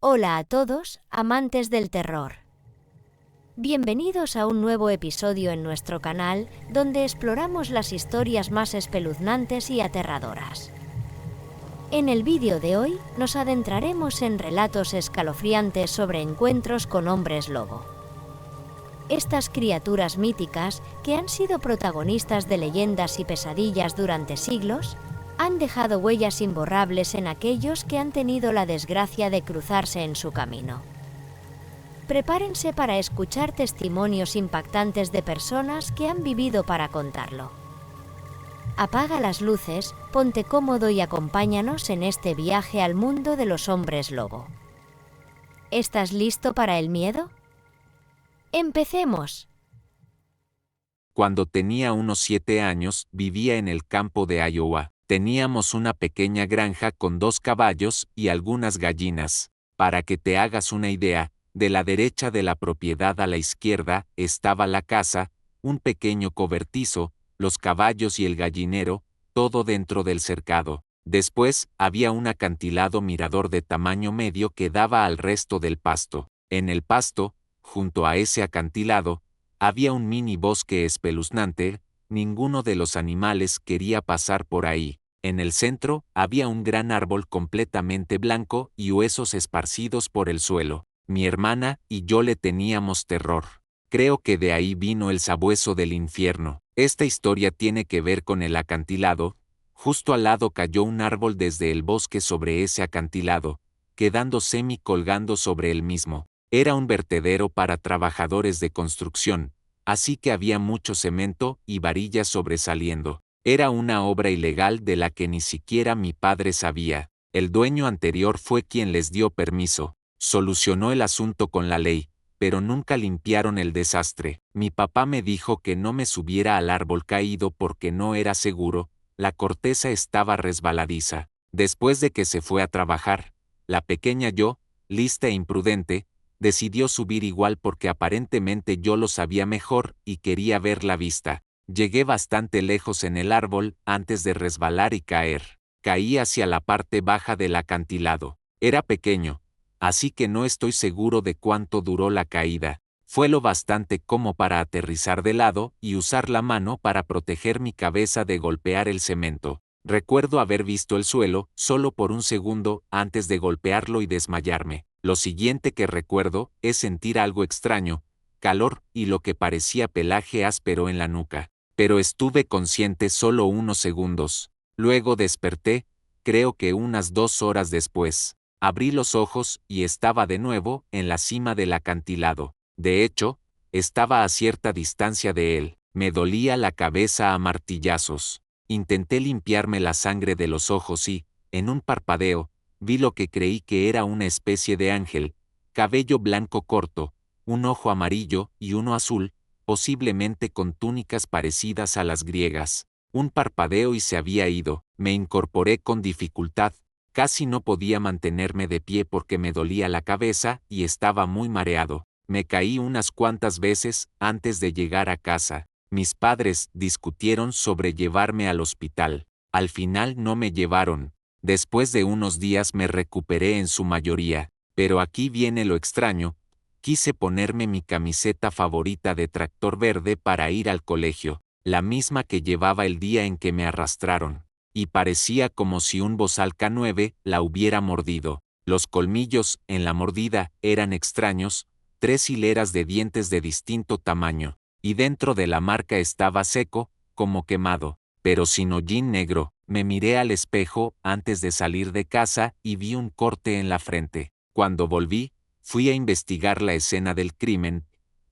Hola a todos, amantes del terror. Bienvenidos a un nuevo episodio en nuestro canal, donde exploramos las historias más espeluznantes y aterradoras. En el vídeo de hoy, nos adentraremos en relatos escalofriantes sobre encuentros con hombres lobo. Estas criaturas míticas, que han sido protagonistas de leyendas y pesadillas durante siglos, han dejado huellas imborrables en aquellos que han tenido la desgracia de cruzarse en su camino. Prepárense para escuchar testimonios impactantes de personas que han vivido para contarlo. Apaga las luces, ponte cómodo y acompáñanos en este viaje al mundo de los hombres lobo. ¿Estás listo para el miedo? ¡Empecemos! Cuando tenía unos 7 años, vivía en el campo de Iowa. Teníamos una pequeña granja con 2 caballos y algunas gallinas. Para que te hagas una idea, de la derecha de la propiedad a la izquierda estaba la casa, un pequeño cobertizo, los caballos y el gallinero, todo dentro del cercado. Después, había un acantilado mirador de tamaño medio que daba al resto del pasto. En el pasto, junto a ese acantilado, había un mini bosque espeluznante. Ninguno de los animales quería pasar por ahí. En el centro, había un gran árbol completamente blanco y huesos esparcidos por el suelo. Mi hermana y yo le teníamos terror. Creo que de ahí vino el sabueso del infierno. Esta historia tiene que ver con el acantilado. Justo al lado cayó un árbol desde el bosque sobre ese acantilado, quedando semi colgando sobre el mismo. Era un vertedero para trabajadores de construcción, así que había mucho cemento y varillas sobresaliendo. Era una obra ilegal de la que ni siquiera mi padre sabía. El dueño anterior fue quien les dio permiso. Solucionó el asunto con la ley, pero nunca limpiaron el desastre. Mi papá me dijo que no me subiera al árbol caído porque no era seguro, la corteza estaba resbaladiza. Después de que se fue a trabajar, la pequeña yo, lista e imprudente, decidió subir igual porque aparentemente yo lo sabía mejor y quería ver la vista. Llegué bastante lejos en el árbol antes de resbalar y caer. Caí hacia la parte baja del acantilado. Era pequeño, así que no estoy seguro de cuánto duró la caída. Fue lo bastante como para aterrizar de lado y usar la mano para proteger mi cabeza de golpear el cemento. Recuerdo haber visto el suelo solo por un segundo antes de golpearlo y desmayarme. Lo siguiente que recuerdo es sentir algo extraño, calor y lo que parecía pelaje áspero en la nuca. Pero estuve consciente solo unos segundos. Luego desperté, creo que unas 2 horas después. Abrí los ojos y estaba de nuevo en la cima del acantilado. De hecho, estaba a cierta distancia de él. Me dolía la cabeza a martillazos. Intenté limpiarme la sangre de los ojos y, en un parpadeo, vi lo que creí que era una especie de ángel, cabello blanco corto, un ojo amarillo y uno azul, posiblemente con túnicas parecidas a las griegas. Un parpadeo y se había ido. Me incorporé con dificultad. Casi no podía mantenerme de pie porque me dolía la cabeza y estaba muy mareado. Me caí unas cuantas veces antes de llegar a casa. Mis padres discutieron sobre llevarme al hospital. Al final no me llevaron. Después de unos días me recuperé en su mayoría. Pero aquí viene lo extraño. Quise ponerme mi camiseta favorita de tractor verde para ir al colegio, la misma que llevaba el día en que me arrastraron. Y parecía como si un bozal K9 la hubiera mordido. Los colmillos, en la mordida, eran extraños, 3 hileras de dientes de distinto tamaño, y dentro de la marca estaba seco, como quemado, pero sin hollín negro. Me miré al espejo antes de salir de casa y vi un corte en la frente. Cuando volví, fui a investigar la escena del crimen.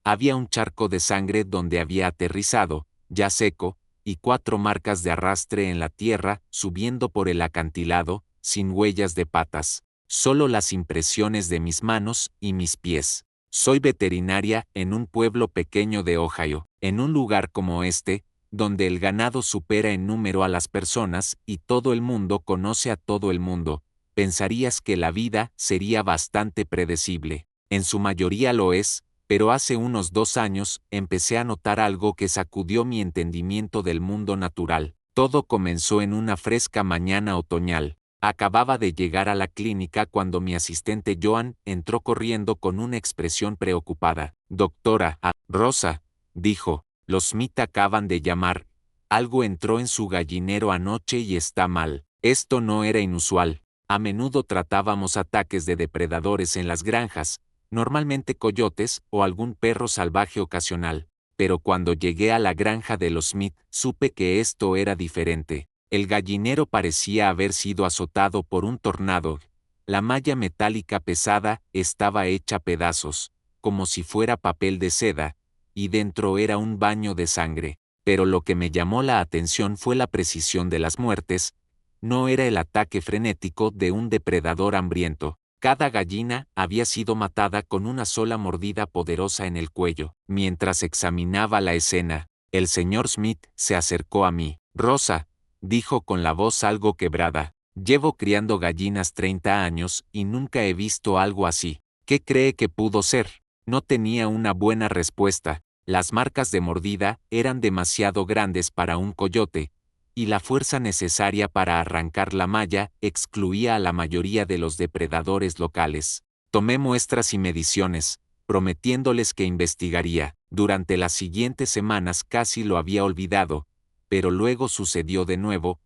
Había un charco de sangre donde había aterrizado, ya seco, y 4 marcas de arrastre en la tierra, subiendo por el acantilado, sin huellas de patas, solo las impresiones de mis manos y mis pies. Soy veterinaria en un pueblo pequeño de Ohio. En un lugar como este, donde el ganado supera en número a las personas y todo el mundo conoce a todo el mundo, pensarías que la vida sería bastante predecible. En su mayoría lo es, pero hace unos 2 años empecé a notar algo que sacudió mi entendimiento del mundo natural. Todo comenzó en una fresca mañana otoñal. Acababa de llegar a la clínica cuando mi asistente Joan entró corriendo con una expresión preocupada. Doctora, Rosa, dijo, los Smith acaban de llamar. Algo entró en su gallinero anoche y está mal. Esto no era inusual. A menudo tratábamos ataques de depredadores en las granjas, normalmente coyotes o algún perro salvaje ocasional. Pero cuando llegué a la granja de los Smith, supe que esto era diferente. El gallinero parecía haber sido azotado por un tornado. La malla metálica pesada estaba hecha pedazos, como si fuera papel de seda, y dentro era un baño de sangre. Pero lo que me llamó la atención fue la precisión de las muertes. No era el ataque frenético de un depredador hambriento. Cada gallina había sido matada con una sola mordida poderosa en el cuello. Mientras examinaba la escena, el señor Smith se acercó a mí. Rosa, dijo con la voz algo quebrada, llevo criando gallinas 30 años y nunca he visto algo así. ¿Qué cree que pudo ser? No tenía una buena respuesta. Las marcas de mordida eran demasiado grandes para un coyote, y la fuerza necesaria para arrancar la malla excluía a la mayoría de los depredadores locales. Tomé muestras y mediciones, prometiéndoles que investigaría. Durante las siguientes semanas casi lo había olvidado, pero luego sucedió de nuevo.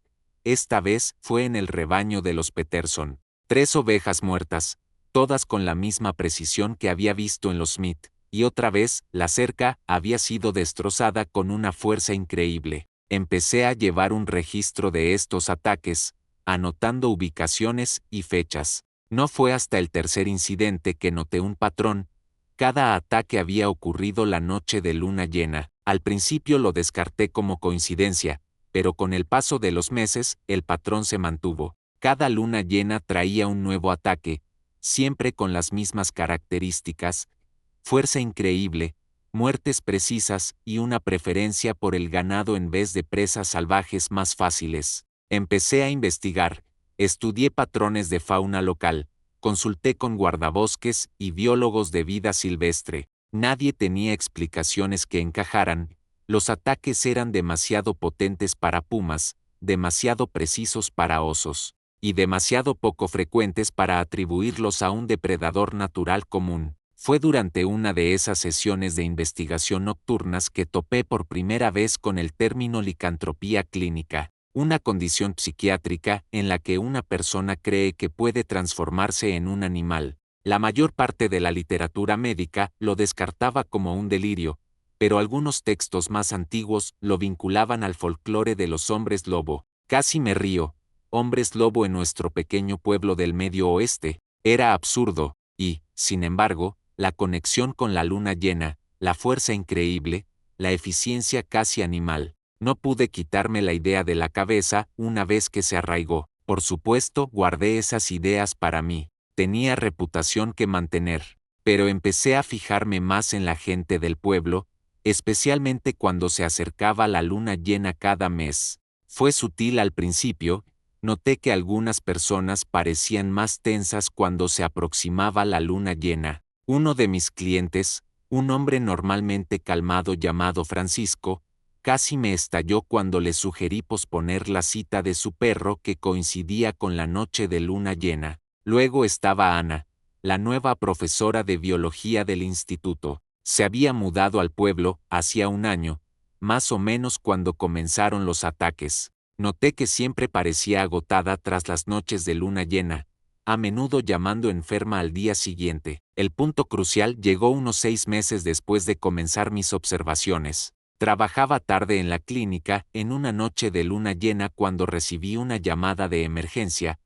Esta vez fue en el rebaño de los Peterson. 3 ovejas muertas, todas con la misma precisión que había visto en los Smith, y otra vez la cerca había sido destrozada con una fuerza increíble. Empecé a llevar un registro de estos ataques, anotando ubicaciones y fechas. No fue hasta el tercer incidente que noté un patrón. Cada ataque había ocurrido la noche de luna llena. Al principio lo descarté como coincidencia, pero con el paso de los meses, el patrón se mantuvo. Cada luna llena traía un nuevo ataque, siempre con las mismas características: fuerza increíble, muertes precisas y una preferencia por el ganado en vez de presas salvajes más fáciles. Empecé a investigar, estudié patrones de fauna local, consulté con guardabosques y biólogos de vida silvestre. Nadie tenía explicaciones que encajaran. Los ataques eran demasiado potentes para pumas, demasiado precisos para osos, y demasiado poco frecuentes para atribuirlos a un depredador natural común. Fue durante una de esas sesiones de investigación nocturnas que topé por primera vez con el término licantropía clínica, una condición psiquiátrica en la que una persona cree que puede transformarse en un animal. La mayor parte de la literatura médica lo descartaba como un delirio, pero algunos textos más antiguos lo vinculaban al folclore de los hombres lobo. Casi me río. Hombres lobo en nuestro pequeño pueblo del Medio Oeste. Era absurdo, y, sin embargo, la conexión con la luna llena, la fuerza increíble, la eficiencia casi animal. No pude quitarme la idea de la cabeza una vez que se arraigó. Por supuesto, guardé esas ideas para mí. Tenía reputación que mantener. Pero empecé a fijarme más en la gente del pueblo, especialmente cuando se acercaba la luna llena cada mes. Fue sutil al principio. Noté que algunas personas parecían más tensas cuando se aproximaba la luna llena. Uno de mis clientes, un hombre normalmente calmado llamado Francisco, casi me estalló cuando le sugerí posponer la cita de su perro que coincidía con la noche de luna llena. Luego estaba Ana, la nueva profesora de biología del instituto. Se había mudado al pueblo hacía un año, más o menos cuando comenzaron los ataques. Noté que siempre parecía agotada tras las noches de luna llena, a menudo llamando enferma al día siguiente. El punto crucial llegó unos 6 meses después de comenzar mis observaciones. Trabajaba tarde en la clínica en una noche de luna llena cuando recibí una llamada de emergencia.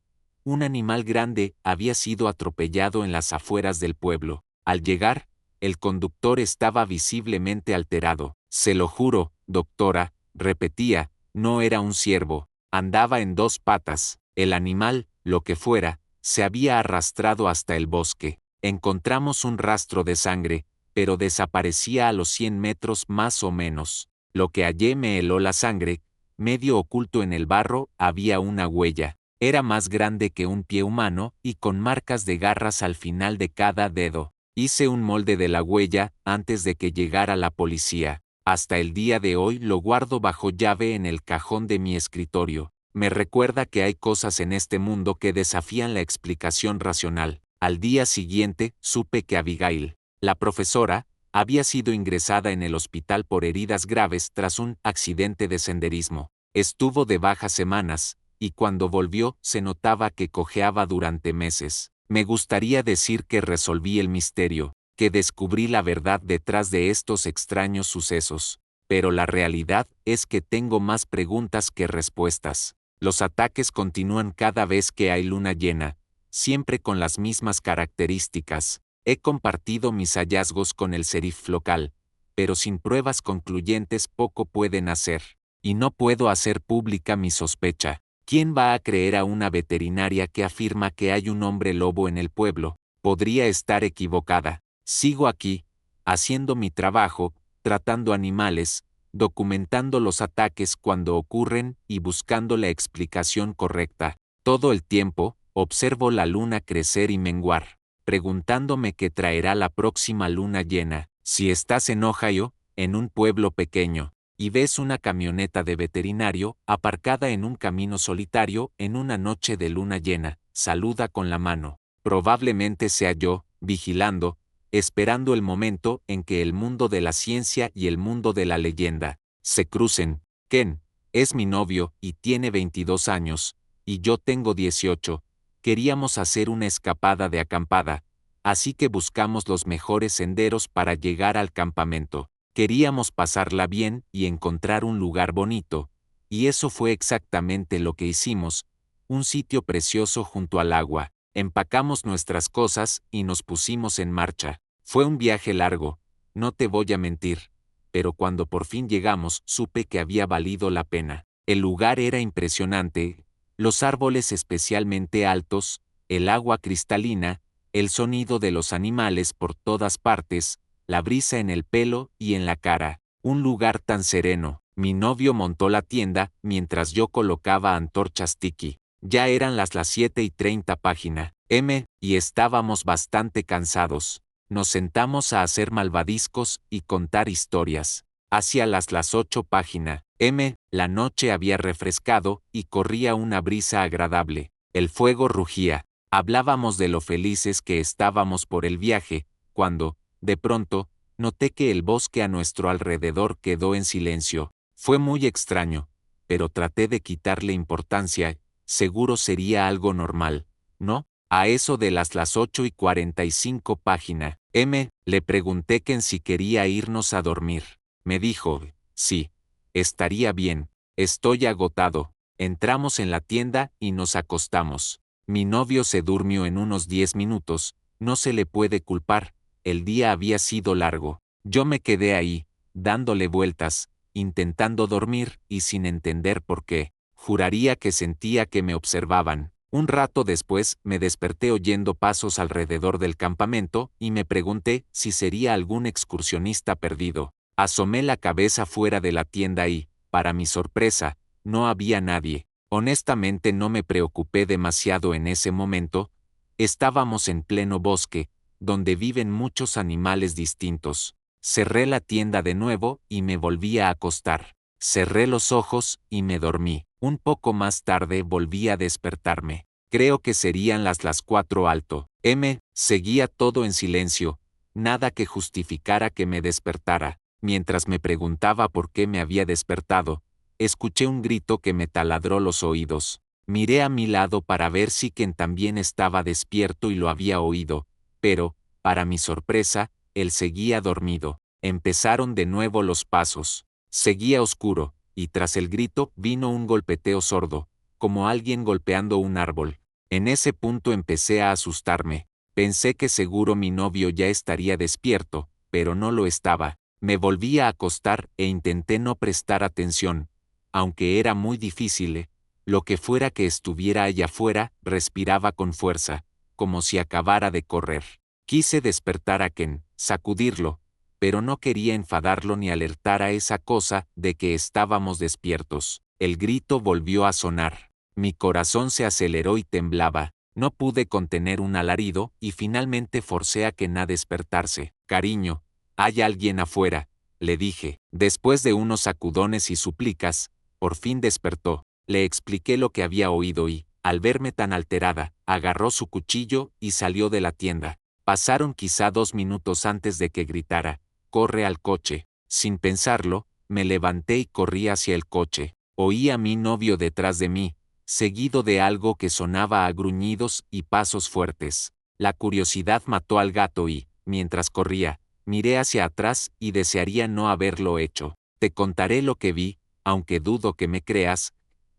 Un animal grande había sido atropellado en las afueras del pueblo. Al llegar, el conductor estaba visiblemente alterado. Se lo juro, doctora, repetía, no era un ciervo, andaba en 2 patas. El animal, lo que fuera, se había arrastrado hasta el bosque. Encontramos un rastro de sangre, pero desaparecía a los 100 metros más o menos. Lo que hallé me heló la sangre. Medio oculto en el barro había una huella. Era más grande que un pie humano y con marcas de garras al final de cada dedo. Hice un molde de la huella antes de que llegara la policía. Hasta el día de hoy lo guardo bajo llave en el cajón de mi escritorio. Me recuerda que hay cosas en este mundo que desafían la explicación racional. Al día siguiente, supe que Abigail, la profesora, había sido ingresada en el hospital por heridas graves tras un accidente de senderismo. Estuvo de baja semanas, y cuando volvió se notaba que cojeaba durante meses. Me gustaría decir que resolví el misterio, que descubrí la verdad detrás de estos extraños sucesos. Pero la realidad es que tengo más preguntas que respuestas. Los ataques continúan cada vez que hay luna llena, siempre con las mismas características. He compartido mis hallazgos con el sheriff local, pero sin pruebas concluyentes poco pueden hacer. Y no puedo hacer pública mi sospecha. ¿Quién va a creer a una veterinaria que afirma que hay un hombre lobo en el pueblo? Podría estar equivocada. Sigo aquí, haciendo mi trabajo, tratando animales, documentando los ataques cuando ocurren y buscando la explicación correcta. Todo el tiempo, observo la luna crecer y menguar, preguntándome qué traerá la próxima luna llena. Si estás en Ohio, en un pueblo pequeño, y ves una camioneta de veterinario aparcada en un camino solitario en una noche de luna llena, saluda con la mano. Probablemente sea yo, vigilando, esperando el momento en que el mundo de la ciencia y el mundo de la leyenda se crucen. Ken es mi novio y tiene 22 años, y yo tengo 18. Queríamos hacer una escapada de acampada, así que buscamos los mejores senderos para llegar al campamento. Queríamos pasarla bien y encontrar un lugar bonito, y eso fue exactamente lo que hicimos, un sitio precioso junto al agua. Empacamos nuestras cosas y nos pusimos en marcha. Fue un viaje largo, no te voy a mentir, pero cuando por fin llegamos supe que había valido la pena. El lugar era impresionante, los árboles especialmente altos, el agua cristalina, el sonido de los animales por todas partes, la brisa en el pelo y en la cara. Un lugar tan sereno. Mi novio montó la tienda mientras yo colocaba antorchas tiki. Ya eran las 7:30 página M, y estábamos bastante cansados. Nos sentamos a hacer malvadiscos y contar historias. Hacia las 8 página M, la noche había refrescado y corría una brisa agradable. El fuego rugía. Hablábamos de lo felices que estábamos por el viaje, cuando, de pronto, noté que el bosque a nuestro alrededor quedó en silencio. Fue muy extraño, pero traté de quitarle importancia. Seguro sería algo normal, ¿no? A eso de las 8:45 página M, le pregunté que si quería irnos a dormir. Me dijo, sí, estaría bien, estoy agotado. Entramos en la tienda y nos acostamos. Mi novio se durmió en unos 10 minutos, no se le puede culpar, el día había sido largo. Yo me quedé ahí, dándole vueltas, intentando dormir y sin entender por qué. Juraría que sentía que me observaban. Un rato después me desperté oyendo pasos alrededor del campamento y me pregunté si sería algún excursionista perdido. Asomé la cabeza fuera de la tienda y, para mi sorpresa, no había nadie. Honestamente no me preocupé demasiado en ese momento. Estábamos en pleno bosque, donde viven muchos animales distintos. Cerré la tienda de nuevo y me volví a acostar. Cerré los ojos y me dormí. Un poco más tarde volví a despertarme. Creo que serían las 4 alto. M, seguía todo en silencio, nada que justificara que me despertara. Mientras me preguntaba por qué me había despertado, escuché un grito que me taladró los oídos. Miré a mi lado para ver si Ken también estaba despierto y lo había oído, pero, para mi sorpresa, él seguía dormido. Empezaron de nuevo los pasos. Seguía oscuro, y tras el grito vino un golpeteo sordo, como alguien golpeando un árbol. En ese punto empecé a asustarme. Pensé que seguro mi novio ya estaría despierto, pero no lo estaba. Me volví a acostar e intenté no prestar atención. Aunque era muy difícil, lo que fuera que estuviera allá afuera, respiraba con fuerza, como si acabara de correr. Quise despertar a Ken, sacudirlo, pero no quería enfadarlo ni alertar a esa cosa de que estábamos despiertos. El grito volvió a sonar. Mi corazón se aceleró y temblaba. No pude contener un alarido y finalmente forcé a Ken a despertarse. Cariño, hay alguien afuera, le dije. Después de unos sacudones y súplicas, por fin despertó. Le expliqué lo que había oído y, al verme tan alterada, agarró su cuchillo y salió de la tienda. Pasaron quizá 2 minutos antes de que gritara, «¡Corre al coche!». Sin pensarlo, me levanté y corrí hacia el coche. Oí a mi novio detrás de mí, seguido de algo que sonaba a gruñidos y pasos fuertes. La curiosidad mató al gato y, mientras corría, miré hacia atrás y desearía no haberlo hecho. Te contaré lo que vi, aunque dudo que me creas.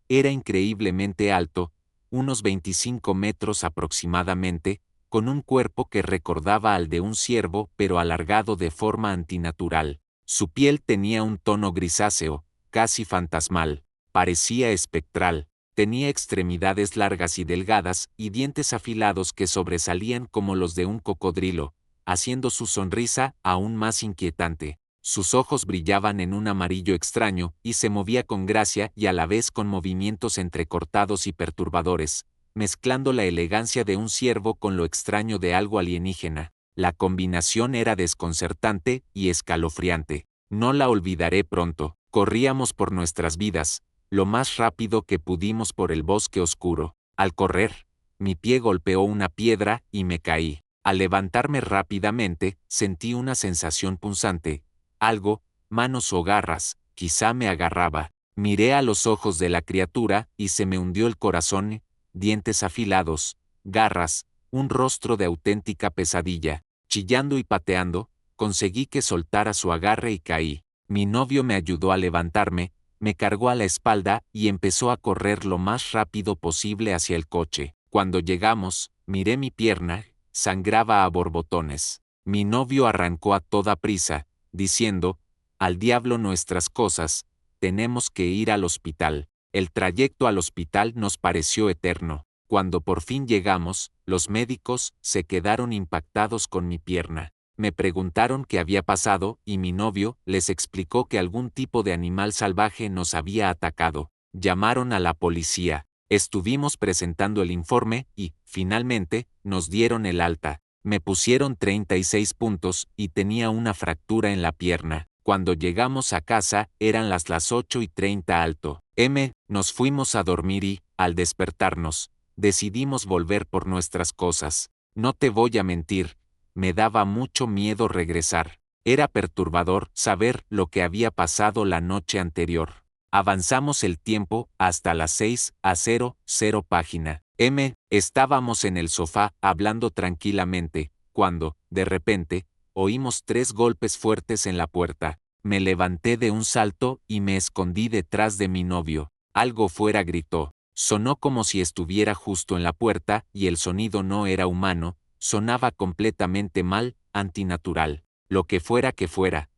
Era increíblemente alto, unos 25 metros aproximadamente, con un cuerpo que recordaba al de un ciervo pero alargado de forma antinatural. Su piel tenía un tono grisáceo, casi fantasmal, parecía espectral, tenía extremidades largas y delgadas y dientes afilados que sobresalían como los de un cocodrilo, haciendo su sonrisa aún más inquietante. Sus ojos brillaban en un amarillo extraño y se movía con gracia y a la vez con movimientos entrecortados y perturbadores, mezclando la elegancia de un ciervo con lo extraño de algo alienígena. La combinación era desconcertante y escalofriante. No la olvidaré pronto. Corríamos por nuestras vidas, lo más rápido que pudimos por el bosque oscuro. Al correr, mi pie golpeó una piedra y me caí. Al levantarme rápidamente, sentí una sensación punzante. Algo, manos o garras, quizá me agarraba. Miré a los ojos de la criatura y se me hundió el corazón, dientes afilados, garras, un rostro de auténtica pesadilla. Chillando y pateando, conseguí que soltara su agarre y caí. Mi novio me ayudó a levantarme, me cargó a la espalda y empezó a correr lo más rápido posible hacia el coche. Cuando llegamos, miré mi pierna, sangraba a borbotones. Mi novio arrancó a toda prisa, diciendo, «Al diablo nuestras cosas, tenemos que ir al hospital». El trayecto al hospital nos pareció eterno. Cuando por fin llegamos, los médicos se quedaron impactados con mi pierna. Me preguntaron qué había pasado y mi novio les explicó que algún tipo de animal salvaje nos había atacado. Llamaron a la policía. Estuvimos presentando el informe y, finalmente, nos dieron el alta. Me pusieron 36 puntos y tenía una fractura en la pierna. Cuando llegamos a casa, eran las 8:30 alto. Nos fuimos a dormir y, al despertarnos, decidimos volver por nuestras cosas. No te voy a mentir, me daba mucho miedo regresar. Era perturbador saber lo que había pasado la noche anterior. Avanzamos el tiempo hasta las 6:00 página. Estábamos en el sofá hablando tranquilamente, cuando, de repente, oímos 3 golpes fuertes en la puerta. Me levanté de un salto y me escondí detrás de mi novio. Algo fuera gritó. Sonó como si estuviera justo en la puerta y el sonido no era humano, sonaba completamente mal, antinatural. Lo que fuera,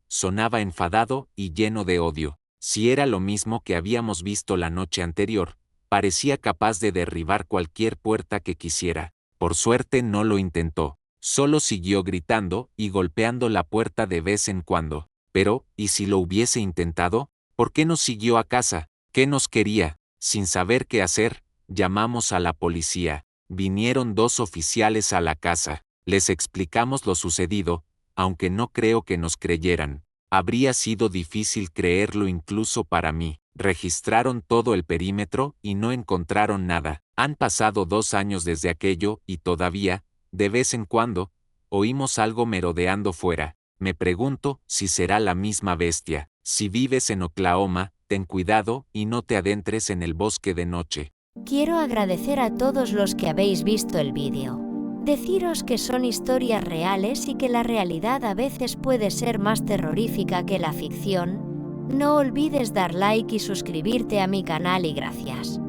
sonaba enfadado y lleno de odio. Si era lo mismo que habíamos visto la noche anterior, parecía capaz de derribar cualquier puerta que quisiera. Por suerte no lo intentó. Solo siguió gritando y golpeando la puerta de vez en cuando. Pero, ¿y si lo hubiese intentado? ¿Por qué no siguió a casa? ¿Qué nos quería? Sin saber qué hacer, llamamos a la policía. Vinieron 2 oficiales a la casa. Les explicamos lo sucedido, aunque no creo que nos creyeran. Habría sido difícil creerlo incluso para mí. Registraron todo el perímetro y no encontraron nada. Han pasado 2 años desde aquello y todavía, de vez en cuando, oímos algo merodeando fuera. Me pregunto si será la misma bestia. Si vives en Oklahoma, ten cuidado y no te adentres en el bosque de noche. Quiero agradecer a todos los que habéis visto el vídeo. Deciros que son historias reales y que la realidad a veces puede ser más terrorífica que la ficción. No olvides dar like y suscribirte a mi canal y gracias.